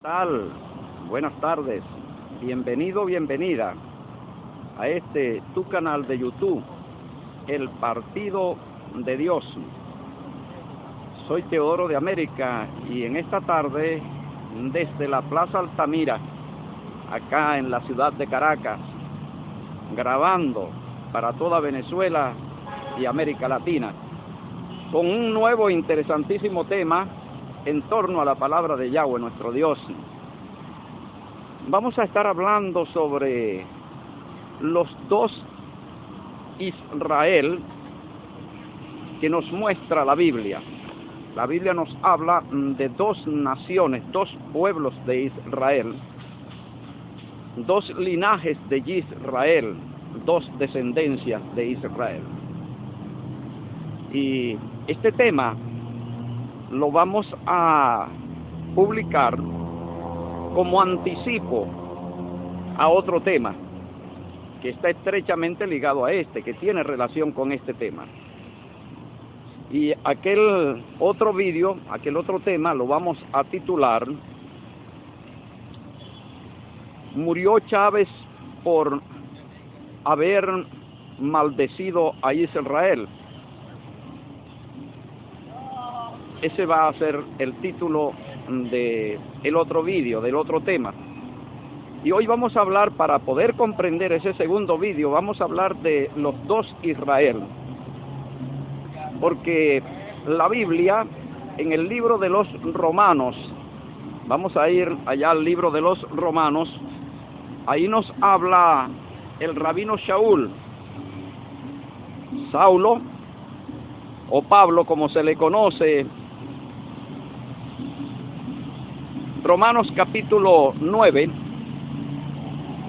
Tal? Buenas tardes, bienvenido, bienvenida a este tu canal de YouTube, El Partido de Dios. Soy Teodoro de América y en esta tarde, desde la Plaza Altamira, acá en la ciudad de Caracas, grabando para toda Venezuela y América Latina, con un nuevo interesantísimo tema en torno a la palabra de Yahweh, nuestro Dios. Vamos a estar hablando sobre los dos Israel que nos muestra la Biblia. La Biblia nos habla de dos naciones, dos pueblos de Israel, dos linajes de Israel, dos descendencias de Israel. Y este tema lo vamos a publicar como anticipo a otro tema que está estrechamente ligado a este, que tiene relación con este tema. Y aquel otro vídeo, aquel otro tema, lo vamos a titular «Murió Chávez por haber maldecido a Israel». Ese va a ser el título del otro vídeo, del otro tema. Y hoy vamos a hablar, para poder comprender ese segundo vídeo, vamos a hablar de los dos Israel. Porque la Biblia, en el libro de los Romanos, vamos a ir allá al libro de los Romanos, ahí nos habla el rabino Shaul, Saulo, o Pablo como se le conoce. Romanos capítulo 9,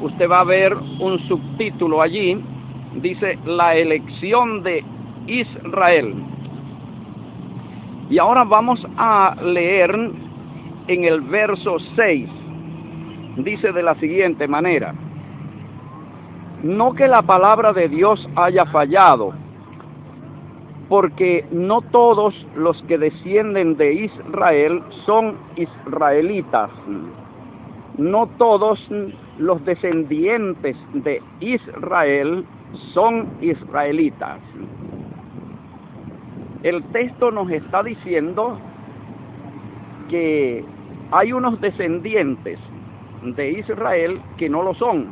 usted va a ver un subtítulo allí, dice la elección de Israel. Y ahora vamos a leer en el verso 6, dice de la siguiente manera: no que la palabra de Dios haya fallado, porque no todos los que descienden de Israel son israelitas. No todos los descendientes de Israel son israelitas. El texto nos está diciendo que hay unos descendientes de Israel que no lo son,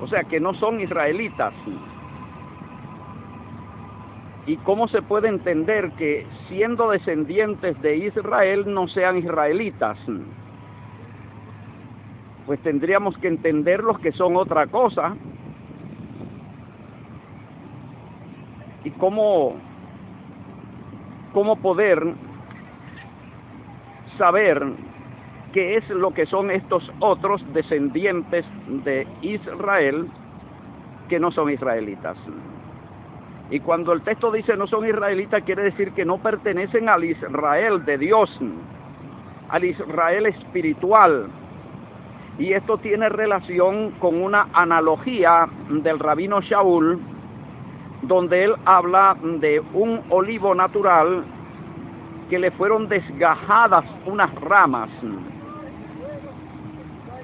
o sea, que no son israelitas. ¿Y cómo se puede entender que siendo descendientes de Israel no sean israelitas? Pues tendríamos que entender los que son otra cosa. ¿Y cómo poder saber qué es lo que son estos otros descendientes de Israel que no son israelitas? Y cuando el texto dice no son israelitas, quiere decir que no pertenecen al Israel de Dios, al Israel espiritual. Y esto tiene relación con una analogía del rabino Shaul, donde él habla de un olivo natural que le fueron desgajadas unas ramas.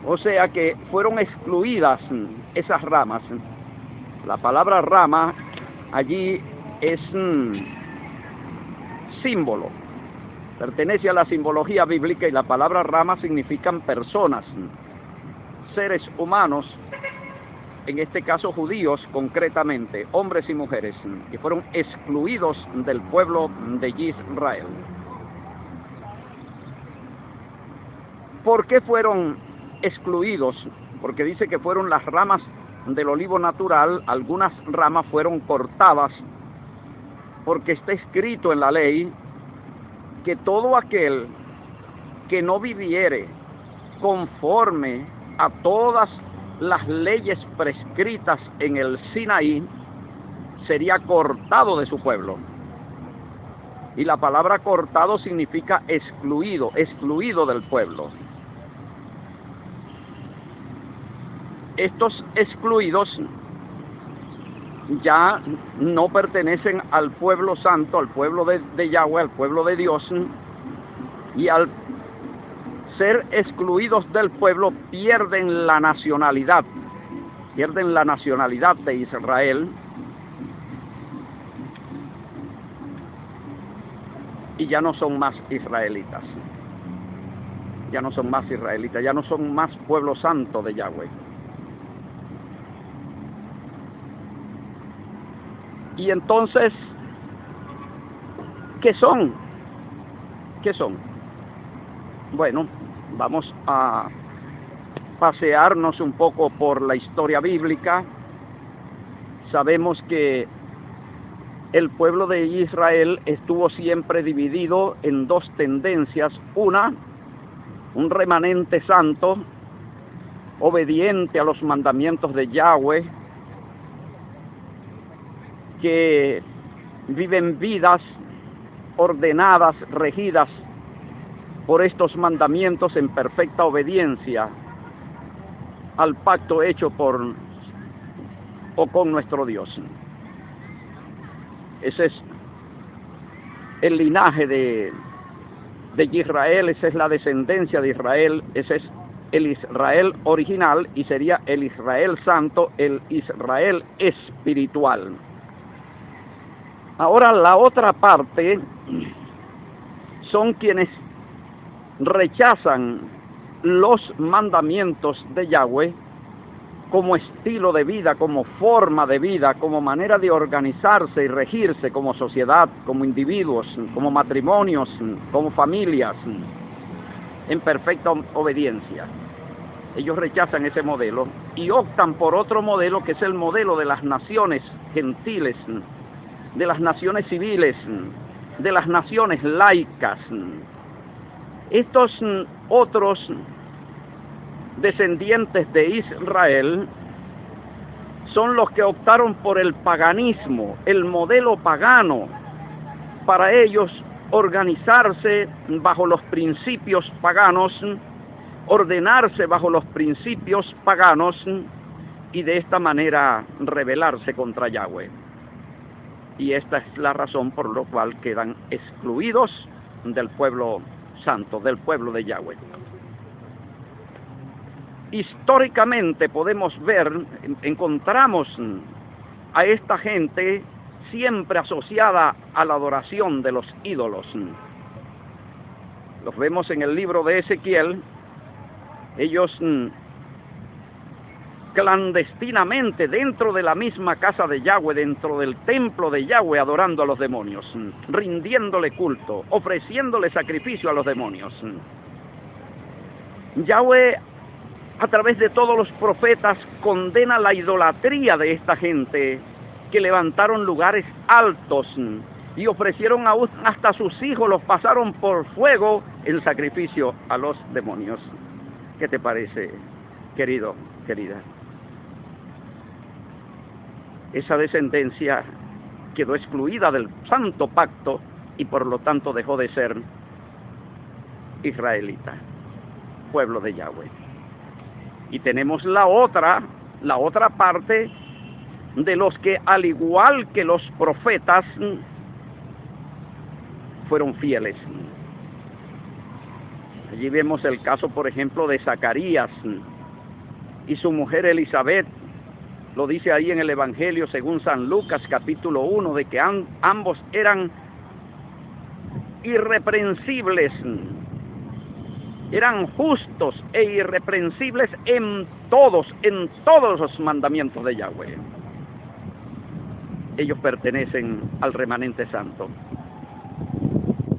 O sea que fueron excluidas esas ramas. La palabra rama allí es símbolo, pertenece a la simbología bíblica, y la palabra rama significan personas, seres humanos, en este caso judíos concretamente, hombres y mujeres, que fueron excluidos del pueblo de Israel. ¿Por qué fueron excluidos? Porque dice que fueron las ramas del olivo natural, algunas ramas fueron cortadas, porque está escrito en la ley que todo aquel que no viviere conforme a todas las leyes prescritas en el Sinaí sería cortado de su pueblo. Y la palabra cortado significa excluido, excluido del pueblo. Estos excluidos ya no pertenecen al pueblo santo, al pueblo de Yahweh, al pueblo de Dios, y al ser excluidos del pueblo, pierden la nacionalidad de Israel, y ya no son más israelitas, ya no son más pueblo santo de Yahweh. Y entonces, ¿qué son? Bueno, vamos a pasearnos un poco por la historia bíblica. Sabemos que el pueblo de Israel estuvo siempre dividido en dos tendencias. Una, un remanente santo, obediente a los mandamientos de Yahweh, que viven vidas ordenadas, regidas por estos mandamientos en perfecta obediencia al pacto hecho con nuestro Dios. Ese es el linaje de Israel, esa es la descendencia de Israel, ese es el Israel original y sería el Israel santo, el Israel espiritual. Ahora la otra parte son quienes rechazan los mandamientos de Yahweh como estilo de vida, como forma de vida, como manera de organizarse y regirse como sociedad, como individuos, como matrimonios, como familias, en perfecta obediencia. Ellos rechazan ese modelo y optan por otro modelo, que es el modelo de las naciones gentiles, de las naciones civiles, de las naciones laicas. Estos otros descendientes de Israel son los que optaron por el paganismo, el modelo pagano. Para ellos organizarse bajo los principios paganos, ordenarse bajo los principios paganos y de esta manera rebelarse contra Yahweh. Y esta es la razón por la cual quedan excluidos del pueblo santo, del pueblo de Yahweh. Históricamente podemos ver, encontramos a esta gente siempre asociada a la adoración de los ídolos. Los vemos en el libro de Ezequiel. Ellos clandestinamente dentro de la misma casa de Yahweh, dentro del templo de Yahweh, adorando a los demonios, rindiéndole culto, ofreciéndole sacrificio a los demonios. Yahweh, a través de todos los profetas, condena la idolatría de esta gente que levantaron lugares altos y ofrecieron hasta sus hijos, los pasaron por fuego en sacrificio a los demonios. ¿Qué te parece, querido, querida? Esa descendencia quedó excluida del santo pacto y por lo tanto dejó de ser israelita, pueblo de Yahweh. Y tenemos la otra parte de los que, al igual que los profetas, fueron fieles. Allí vemos el caso, por ejemplo, de Zacarías y su mujer Elizabeth. Lo dice ahí en el Evangelio según San Lucas, capítulo 1, de que ambos eran irreprensibles, eran justos e irreprensibles en todos los mandamientos de Yahweh. Ellos pertenecen al remanente santo.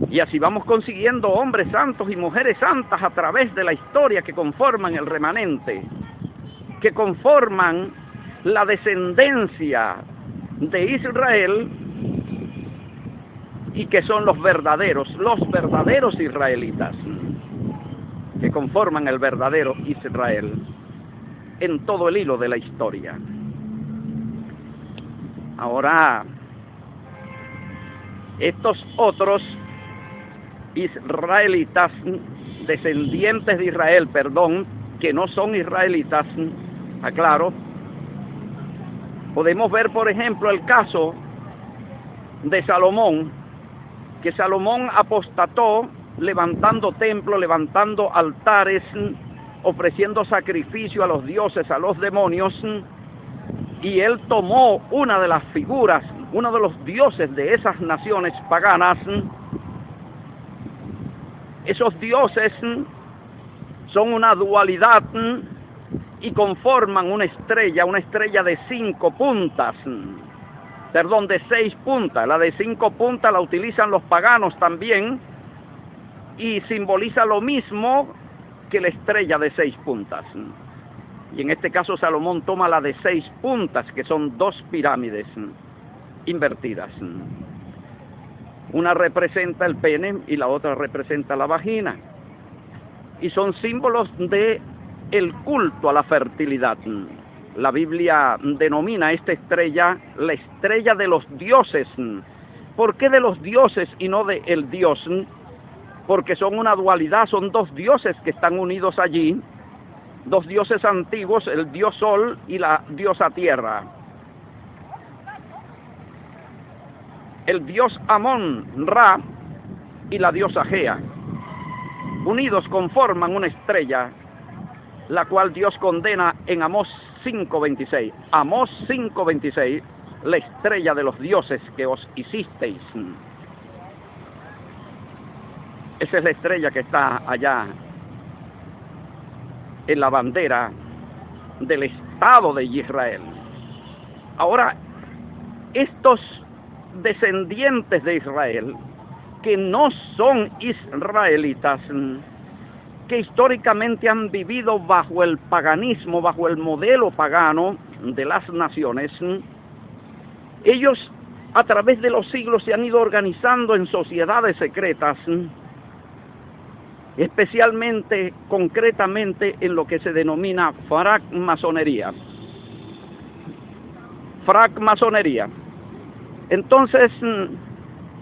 Y así vamos consiguiendo hombres santos y mujeres santas a través de la historia que conforman el remanente, que conforman la descendencia de Israel y que son los verdaderos israelitas, que conforman el verdadero Israel en todo el hilo de la historia. Ahora, estos otros israelitas, descendientes de Israel, que no son israelitas, aclaro, podemos ver, por ejemplo, el caso de Salomón, que Salomón apostató levantando templos, levantando altares, ofreciendo sacrificio a los dioses, a los demonios, y él tomó una de las figuras, uno de los dioses de esas naciones paganas. Esos dioses son una dualidad y conforman una estrella de 5 puntas, perdón, de 6 puntas. La de 5 puntas la utilizan los paganos también y simboliza lo mismo que la estrella de 6 puntas. Y en este caso Salomón toma la de 6 puntas, que son 2 pirámides invertidas. Una representa el pene y la otra representa la vagina. Y son símbolos de el culto a la fertilidad. La Biblia denomina a esta estrella la estrella de los dioses. ¿Por qué de los dioses y no de el Dios? Porque son una dualidad, son 2 dioses que están unidos allí, 2 dioses antiguos, el dios Sol y la diosa Tierra. El dios Amón, Ra, y la diosa Gea, unidos conforman una estrella, la cual Dios condena en Amós 5:26. Amós 5:26, la estrella de los dioses que os hicisteis. Esa es la estrella que está allá en la bandera del Estado de Israel. Ahora, estos descendientes de Israel, que no son israelitas, que históricamente han vivido bajo el paganismo, bajo el modelo pagano de las naciones, ellos a través de los siglos se han ido organizando en sociedades secretas, especialmente, concretamente, en lo que se denomina francmasonería. Francmasonería. Entonces,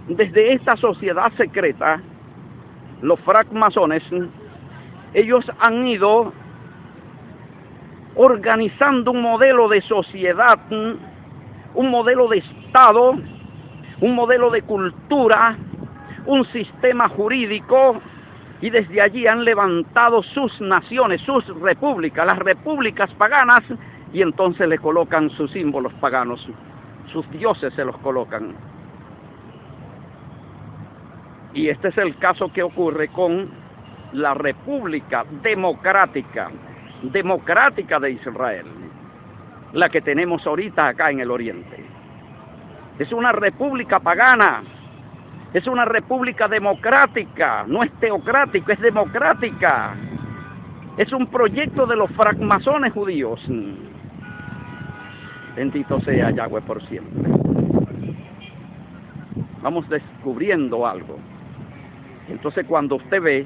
desde esta sociedad secreta, los francmasones, ellos han ido organizando un modelo de sociedad, un modelo de Estado, un modelo de cultura, un sistema jurídico, y desde allí han levantado sus naciones, sus repúblicas, las repúblicas paganas, y entonces le colocan sus símbolos paganos, sus dioses se los colocan. Y este es el caso que ocurre con la República Democrática de Israel, la que tenemos ahorita acá en el Oriente. Es una república pagana, es una república democrática, no es teocrática, es democrática. Es un proyecto de los francmasones judíos. Bendito sea Yahweh por siempre. Vamos descubriendo algo. Entonces, cuando usted ve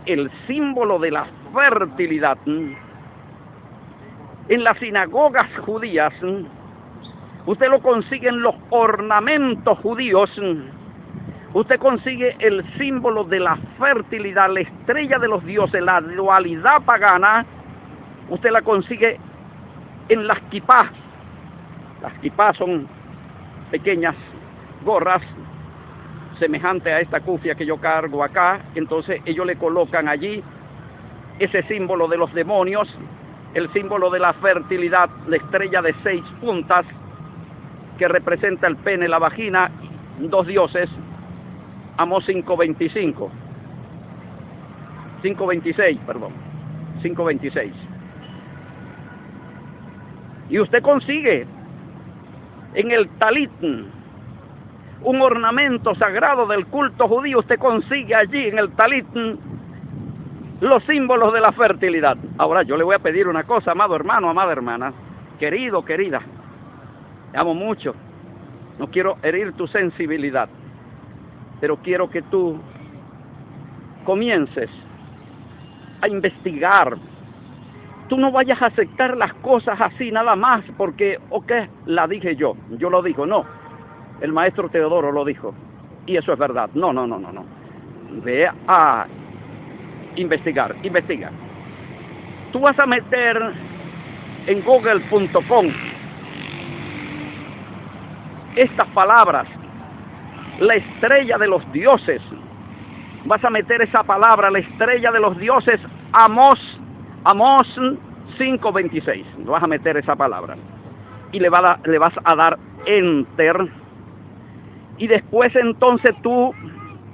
el símbolo de la fertilidad en las sinagogas judías, usted lo consigue en los ornamentos judíos, usted consigue el símbolo de la fertilidad, la estrella de los dioses, la dualidad pagana, usted la consigue en las kipás. Las kipás son pequeñas gorras semejante a esta cufia que yo cargo acá. Entonces ellos le colocan allí ese símbolo de los demonios, el símbolo de la fertilidad, la estrella de 6 puntas que representa el pene, la vagina, 2 dioses. Amós 5:26. Y usted consigue en el talit, un ornamento sagrado del culto judío, usted consigue allí en el talit los símbolos de la fertilidad. Ahora yo le voy a pedir una cosa, amado hermano, amada hermana, querido, querida, te amo mucho, no quiero herir tu sensibilidad, pero quiero que tú comiences a investigar. Tú no vayas a aceptar las cosas así nada más porque, ok, la dije yo lo digo, no. El maestro Teodoro lo dijo, y eso es verdad. No. Ve a investigar. Tú vas a meter en google.com estas palabras: la estrella de los dioses, vas a meter esa palabra, la estrella de los dioses, Amós 5:26. Vas a meter esa palabra y le vas a dar Enter. Y después entonces tú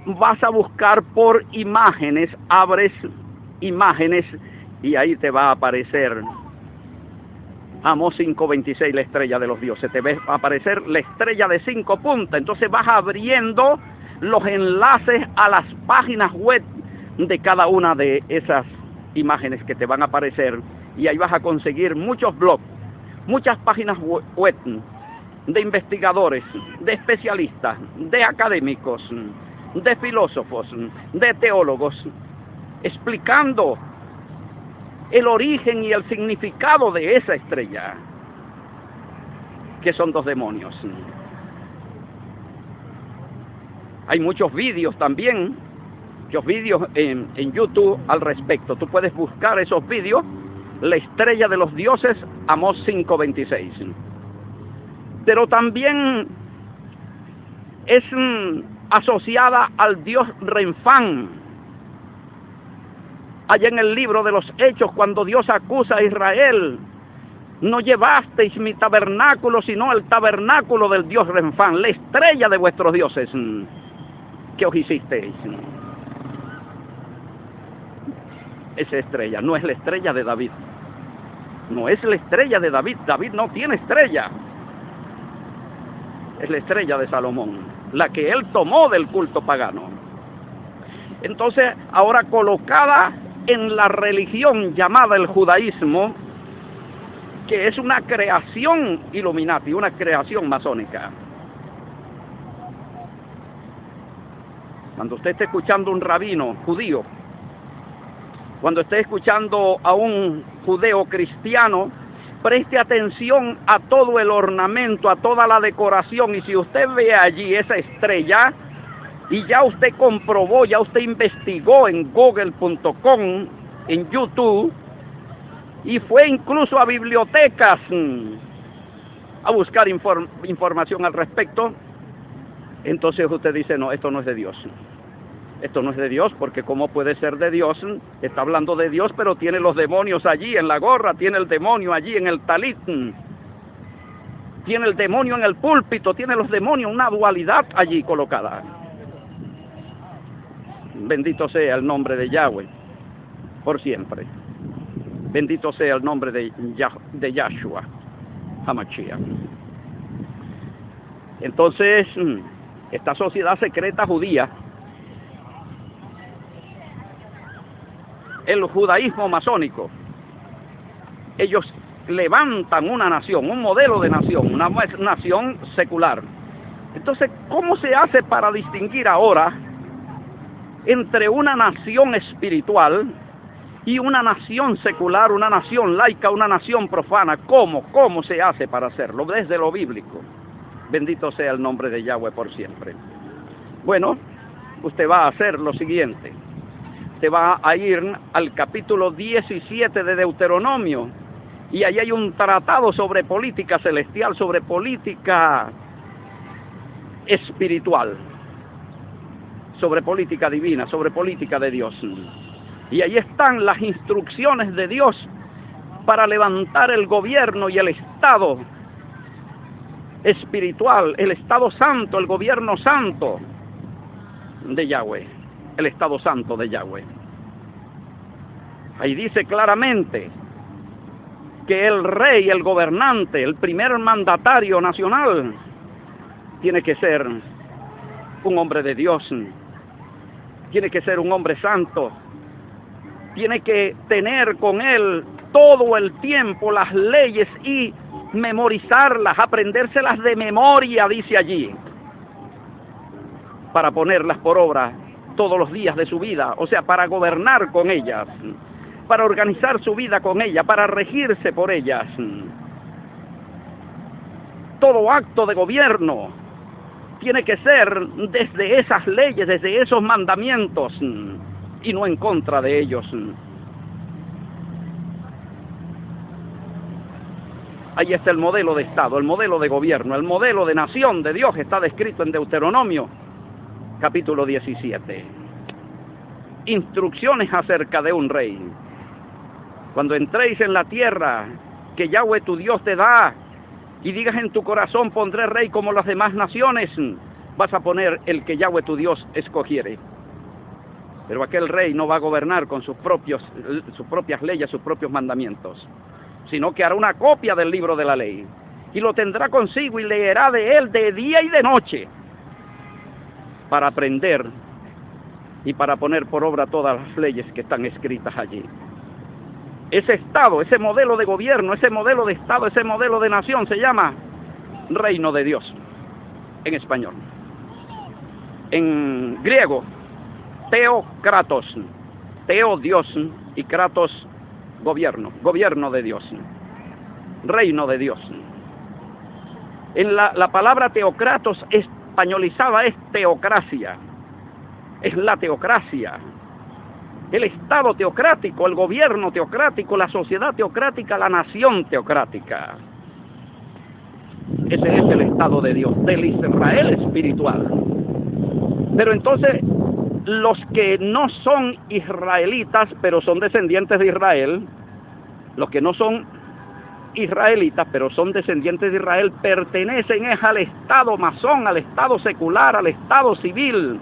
vas a buscar por imágenes, abres imágenes y ahí te va a aparecer Amós 5:26, la estrella de los dioses. Te va a aparecer la estrella de 5 puntas. Entonces vas abriendo los enlaces a las páginas web de cada una de esas imágenes que te van a aparecer, y ahí vas a conseguir muchos blogs, muchas páginas web de investigadores, de especialistas, de académicos, de filósofos, de teólogos, explicando el origen y el significado de esa estrella, que son 2 demonios. Hay muchos vídeos también, muchos vídeos en YouTube al respecto. Tú puedes buscar esos vídeos, la estrella de los dioses, Amós 5:26. Pero también es asociada al dios Renfán. Allá en el libro de los Hechos, cuando Dios acusa a Israel, no llevasteis mi tabernáculo, sino el tabernáculo del dios Renfán, la estrella de vuestros dioses. ¿Qué os hicisteis? Esa estrella no es la estrella de David. No es la estrella de David. David no tiene estrella. Es la estrella de Salomón, la que él tomó del culto pagano. Entonces, ahora colocada en la religión llamada el judaísmo, que es una creación Illuminati, una creación masónica. Cuando usted esté escuchando a un rabino judío, cuando esté escuchando a un judeo cristiano, preste atención a todo el ornamento, a toda la decoración, y si usted ve allí esa estrella, y ya usted comprobó, ya usted investigó en google.com, en YouTube, y fue incluso a bibliotecas a buscar información al respecto, entonces usted dice, no, esto no es de Dios. Esto no es de Dios, porque ¿cómo puede ser de Dios? Está hablando de Dios, pero tiene los demonios allí en la gorra, tiene el demonio allí en el talit, tiene el demonio en el púlpito, tiene los demonios, una dualidad allí colocada. Bendito sea el nombre de Yahweh, por siempre. Bendito sea el nombre de Yahshua HaMashiach. Entonces, esta sociedad secreta judía, el judaísmo masónico, ellos levantan una nación, un modelo de nación, una nación secular. Entonces, ¿cómo se hace para distinguir ahora entre una nación espiritual y una nación secular, una nación laica, una nación profana? ¿Cómo se hace para hacerlo? Desde lo bíblico. Bendito sea el nombre de Yahweh por siempre. Bueno, usted va a hacer lo siguiente. Usted va a ir al capítulo 17 de Deuteronomio, y ahí hay un tratado sobre política celestial, sobre política espiritual, sobre política divina, sobre política de Dios. Y ahí están las instrucciones de Dios para levantar el gobierno y el Estado espiritual, el Estado santo, el gobierno santo de Yahweh, el Estado santo de Yahweh. Ahí dice claramente que el rey, el gobernante, el primer mandatario nacional, tiene que ser un hombre de Dios, tiene que ser un hombre santo, tiene que tener con él todo el tiempo las leyes y memorizarlas, aprendérselas de memoria, dice allí, para ponerlas por obra todos los días de su vida, o sea, para gobernar con ellas, para organizar su vida con ellas, para regirse por ellas. Todo acto de gobierno tiene que ser desde esas leyes, desde esos mandamientos, y no en contra de ellos. Ahí está el modelo de Estado, el modelo de gobierno, el modelo de nación de Dios, está descrito en Deuteronomio, capítulo 17. instrucciones acerca de un rey. Cuando entréis en la tierra que Yahweh tu Dios te da, y digas en tu corazón, pondré rey como las demás naciones, vas a poner el que Yahweh tu Dios escogiere. Pero aquel rey no va a gobernar con sus propias leyes, sus propios mandamientos, sino que hará una copia del libro de la ley, y lo tendrá consigo y leerá de él de día y de noche, para aprender y para poner por obra todas las leyes que están escritas allí. Ese Estado, ese modelo de gobierno, ese modelo de Estado, ese modelo de nación se llama reino de Dios, en español. En griego, teokratos, teo Dios y kratos gobierno, gobierno de Dios, reino de Dios. En la palabra teokratos españolizada es teocracia, es la teocracia, el Estado teocrático, el gobierno teocrático, la sociedad teocrática, la nación teocrática. Ese es el Estado de Dios, del Israel espiritual. Pero entonces, los que no son israelitas, pero son descendientes de Israel, los que no son israelitas, pero son descendientes de Israel, pertenecen al Estado masón, al Estado secular, al Estado civil,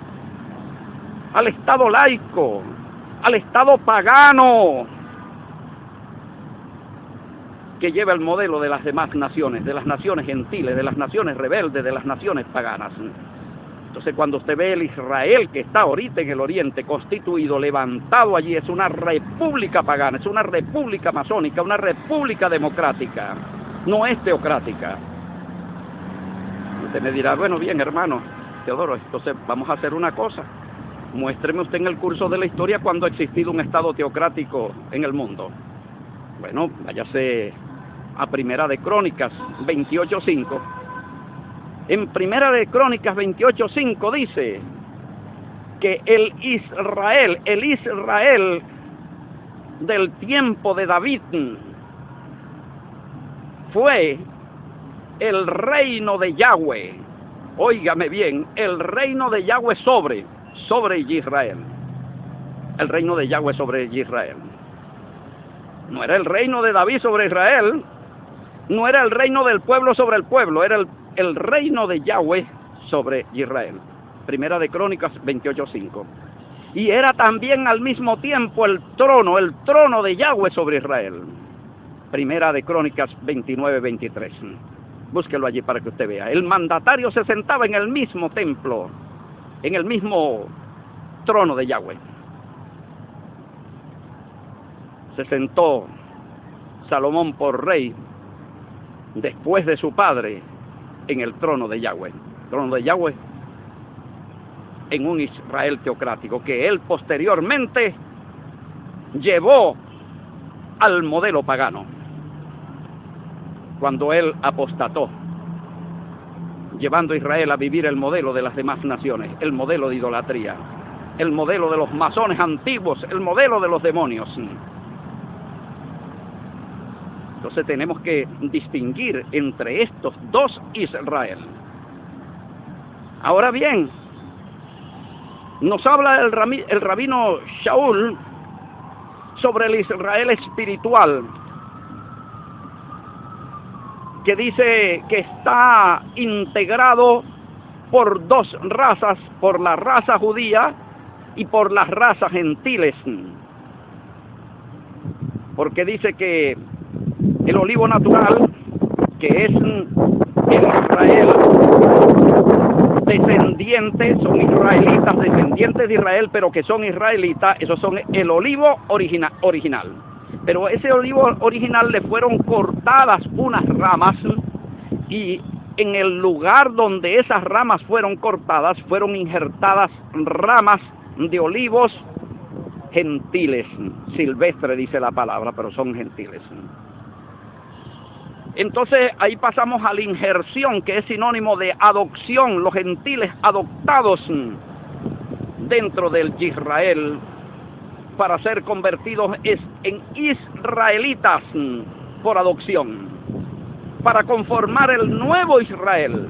al Estado laico, al Estado pagano, que lleva el modelo de las demás naciones, de las naciones gentiles, de las naciones rebeldes, de las naciones paganas. Entonces, cuando usted ve el Israel que está ahorita en el oriente, constituido, levantado allí, es una república pagana, es una república masónica, una república democrática, no es teocrática. Usted me dirá, bueno, bien, hermano Teodoro, entonces vamos a hacer una cosa. Muéstreme usted en el curso de la historia cuando ha existido un Estado teocrático en el mundo. Bueno, váyase a Primera de Crónicas 28:5. En Primera de Crónicas 28:5 dice que el Israel del tiempo de David fue el reino de Yahweh. Óigame bien, el reino de Yahweh sobre Israel. El reino de Yahweh sobre Israel. No era el reino de David sobre Israel, no era el reino del pueblo sobre el pueblo, era el reino de Yahweh sobre Israel. Primera de Crónicas 28:5. Y era también al mismo tiempo el trono de Yahweh sobre Israel. Primera de Crónicas 29:23. Búsquelo allí para que usted vea. El mandatario se sentaba en el mismo templo, en el mismo trono de Yahweh. Se sentó Salomón por rey después de su padre en el trono de Yahweh. Trono de Yahweh en un Israel teocrático que él posteriormente llevó al modelo pagano cuando él apostató, llevando a Israel a vivir el modelo de las demás naciones, el modelo de idolatría, el modelo de los masones antiguos, el modelo de los demonios. Entonces tenemos que distinguir entre estos dos Israel. Ahora bien, nos habla el rabino Shaul sobre el Israel espiritual, que dice que está integrado por dos razas, por la raza judía y por las razas gentiles, porque dice que el olivo natural, que es el Israel descendiente, son israelitas, descendientes de Israel, pero que son israelitas, esos son el olivo original. Pero ese olivo original le fueron cortadas unas ramas, y en el lugar donde esas ramas fueron cortadas, fueron injertadas ramas de olivos gentiles, silvestre dice la palabra, pero son gentiles. Entonces ahí pasamos a la injerción, que es sinónimo de adopción, los gentiles adoptados dentro del Israel para ser convertidos en israelitas por adopción, para conformar el nuevo Israel.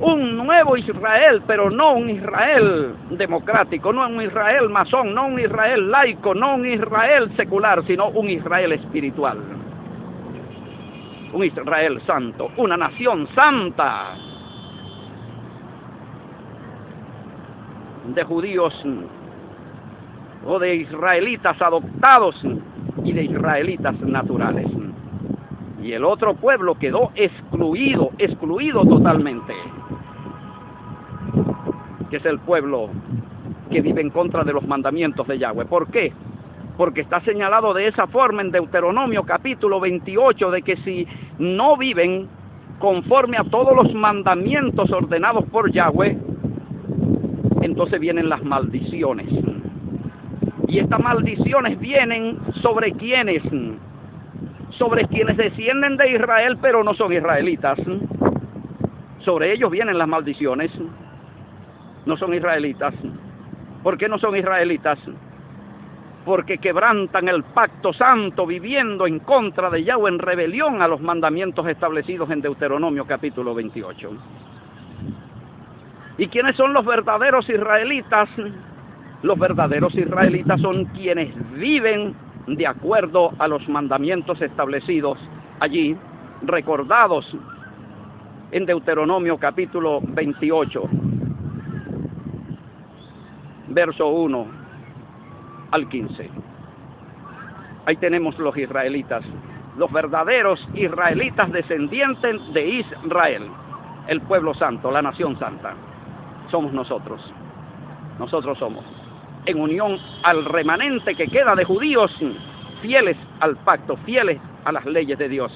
un nuevo Israel, pero no un Israel democrático, no un Israel masón, no un Israel laico, no un Israel secular, sino un Israel espiritual, un Israel santo, una nación santa, de judíos o de israelitas adoptados y de israelitas naturales. Y el otro pueblo quedó excluido totalmente, que es el pueblo que vive en contra de los mandamientos de Yahweh. ¿Por qué? Porque está señalado de esa forma en Deuteronomio capítulo 28, de que si no viven conforme a todos los mandamientos ordenados por Yahweh, entonces vienen las maldiciones. Y estas maldiciones vienen sobre quienes descienden de Israel pero no son israelitas. Sobre ellos vienen las maldiciones. No son israelitas. ¿Por qué no son israelitas? Porque quebrantan el pacto santo, viviendo en contra de Yahweh, en rebelión a los mandamientos establecidos en Deuteronomio capítulo 28. ¿Y quiénes son los verdaderos israelitas? Los verdaderos israelitas son quienes viven de acuerdo a los mandamientos establecidos allí, recordados en Deuteronomio capítulo 28, verso 1 al 15. Ahí tenemos los israelitas, los verdaderos israelitas descendientes de Israel, el pueblo santo, la nación santa. Somos nosotros somos, en unión al remanente que queda de judíos fieles al pacto, fieles a las leyes de Dios,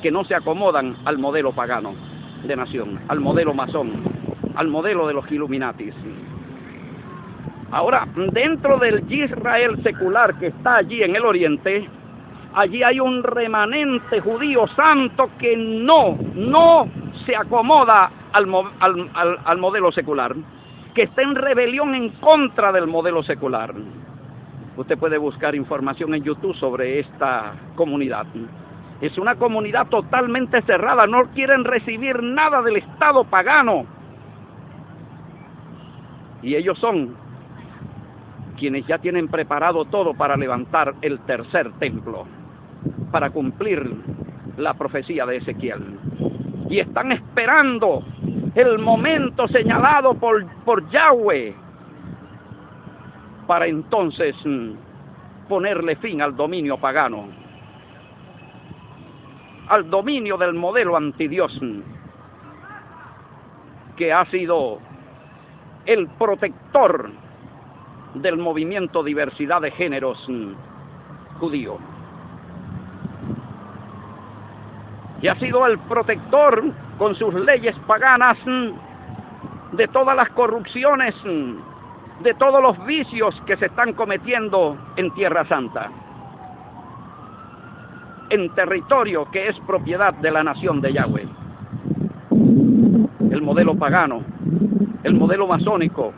que no se acomodan al modelo pagano de nación, al modelo masón, al modelo de los Illuminatis. Ahora, dentro del Israel secular que está allí en el oriente, allí hay un remanente judío santo que no se acomoda al modelo secular, que está en rebelión en contra del modelo secular. Usted puede buscar información en YouTube sobre esta comunidad. Es una comunidad totalmente cerrada, no quieren recibir nada del Estado pagano. Y ellos son quienes ya tienen preparado todo para levantar el tercer templo, para cumplir la profecía de Ezequiel. Y están esperando el momento señalado por Yahweh para entonces ponerle fin al dominio pagano, al dominio del modelo antidios, que ha sido el protector del movimiento diversidad de géneros judío, y ha sido el protector con sus leyes paganas de todas las corrupciones, de todos los vicios que se están cometiendo en Tierra Santa, en territorio que es propiedad de la nación de Yahweh. El modelo pagano, el modelo masónico,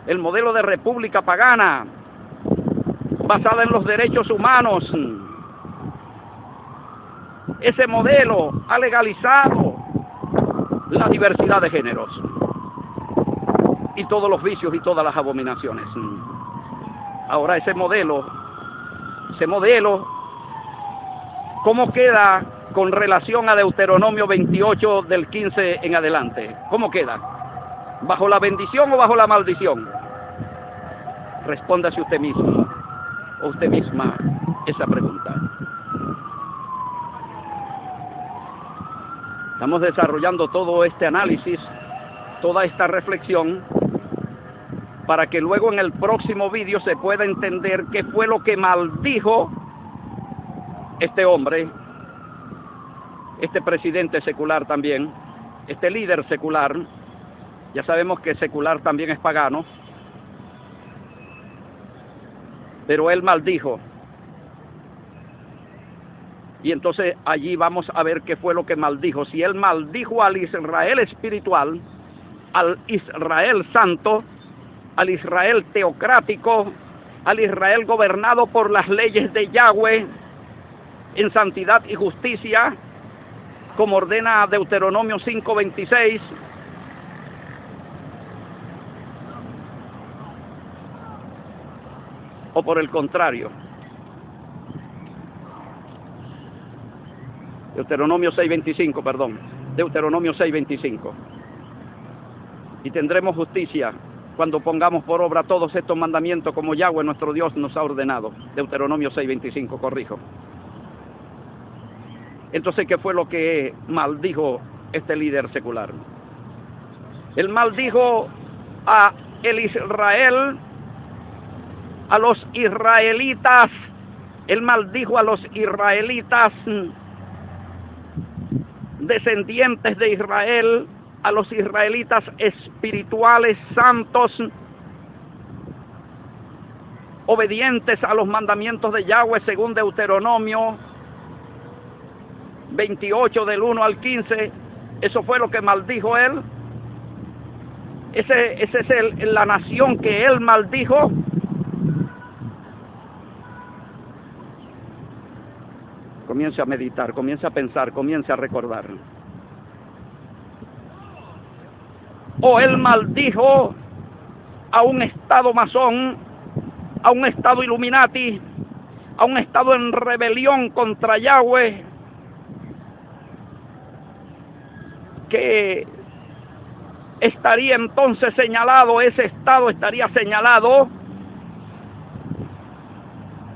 el modelo de república pagana, basada en los derechos humanos, ese modelo ha legalizado la diversidad de géneros y todos los vicios y todas las abominaciones. Ahora ese modelo, ¿cómo queda con relación a Deuteronomio 28 del 15 en adelante? ¿Cómo queda? ¿Bajo la bendición o bajo la maldición? Respóndase usted mismo o usted misma esa pregunta. Estamos desarrollando todo este análisis, toda esta reflexión, para que luego en el próximo vídeo se pueda entender qué fue lo que maldijo este hombre, este presidente secular también, este líder secular. Ya sabemos que secular también es pagano, pero él maldijo. Y entonces allí vamos a ver qué fue lo que maldijo. Si él maldijo al Israel espiritual, al Israel santo, al Israel teocrático, al Israel gobernado por las leyes de Yahweh en santidad y justicia, como ordena Deuteronomio 5:26, o por el contrario. Deuteronomio 6:25, perdón. Deuteronomio 6:25. Y tendremos justicia cuando pongamos por obra todos estos mandamientos como Yahweh nuestro Dios nos ha ordenado. Deuteronomio 6:25, corrijo. Entonces, ¿qué fue lo que maldijo este líder secular? Él maldijo a los israelitas. Él maldijo a los israelitas, descendientes de Israel, a los israelitas espirituales santos, obedientes a los mandamientos de Yahweh según Deuteronomio 28 del 1 al 15. Eso fue lo que maldijo él. Ese es la nación que él maldijo. Comience a meditar, comience a pensar, comience a recordar. O él maldijo a un estado masón, a un estado Illuminati, a un estado en rebelión contra Yahweh, que estaría entonces señalado, ese estado estaría señalado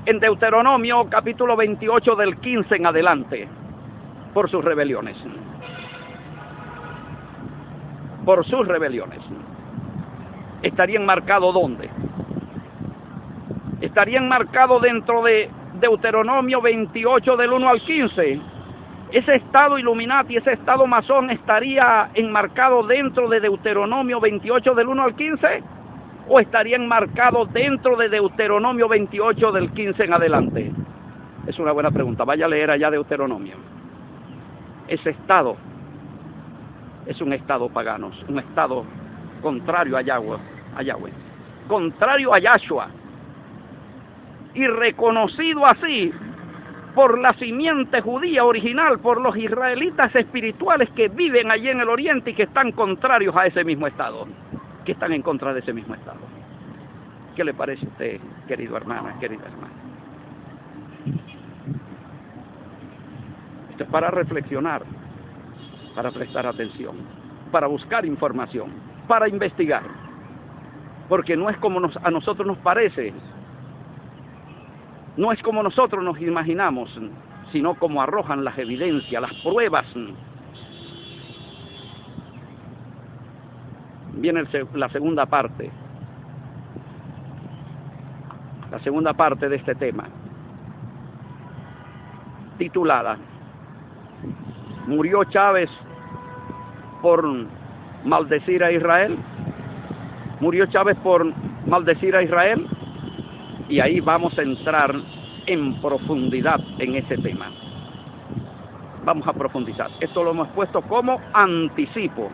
en Deuteronomio capítulo 28 del 15 en adelante, por sus rebeliones. Por sus rebeliones. ¿Estaría enmarcado dónde? Estaría enmarcado dentro de Deuteronomio 28 del 1 al 15. Ese estado Illuminati, ese estado masón estaría enmarcado dentro de Deuteronomio 28 del 1 al 15, o estaría enmarcado dentro de Deuteronomio 28 del 15 en adelante. Es una buena pregunta. Vaya a leer allá Deuteronomio. Ese estado es un estado pagano, un estado contrario a Yahweh, contrario a Yahshua, y reconocido así por la simiente judía original, por los israelitas espirituales que viven allí en el oriente y que están contrarios a ese mismo estado, que están en contra de ese mismo estado. ¿Qué le parece a usted, querido hermano, querida hermana? Esto es para reflexionar, para prestar atención, para buscar información, para investigar, porque no es como a nosotros nos parece, no es como nosotros nos imaginamos, sino como arrojan las evidencias, las pruebas. Viene la segunda parte de este tema, titulada ¿Murió Chávez por maldecir a Israel? ¿Murió Chávez por maldecir a Israel? Y ahí vamos a entrar en profundidad en ese tema. Vamos a profundizar. Esto lo hemos puesto como anticipo,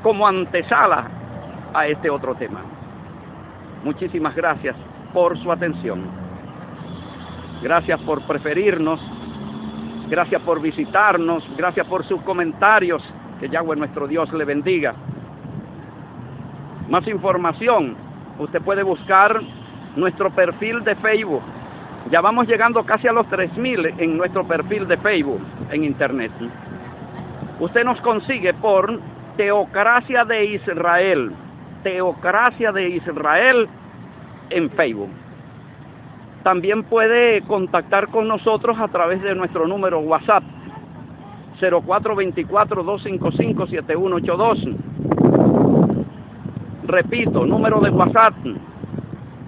como antesala a este otro tema. Muchísimas gracias por su atención. Gracias por preferirnos. Gracias por visitarnos. Gracias por sus comentarios. Que Yahweh nuestro Dios le bendiga. Más información, usted puede buscar nuestro perfil de Facebook. Ya vamos llegando casi a los 3,000 en nuestro perfil de Facebook en internet. Usted nos consigue por Teocracia de Israel. Teocracia de Israel en Facebook. También puede contactar con nosotros a través de nuestro número WhatsApp 0424-255-7182. Repito, número de WhatsApp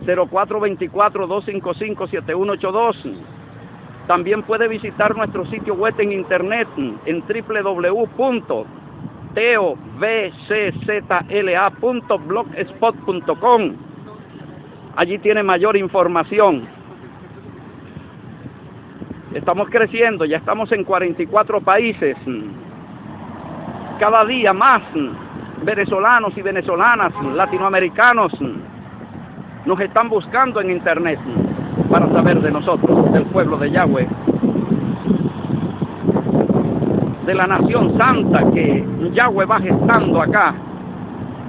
0424-255-7182. También puede visitar nuestro sitio web en internet en www.tovczla.blogspot.com. Allí tiene mayor información. Estamos creciendo, ya estamos en 44 países. Cada día más venezolanos y venezolanas, latinoamericanos, nos están buscando en internet para saber de nosotros, del pueblo de Yahweh, de la nación santa que Yahweh va gestando acá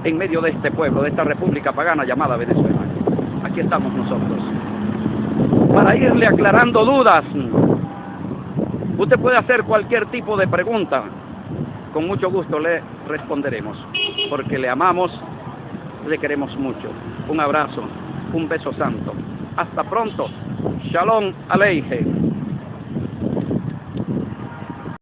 en medio de este pueblo, de esta república pagana llamada Venezuela. Aquí estamos nosotros, para irle aclarando dudas. Usted puede hacer cualquier tipo de pregunta, con mucho gusto le responderemos, porque le amamos, le queremos mucho. Un abrazo, un beso santo. Hasta pronto. Shalom Aleichem.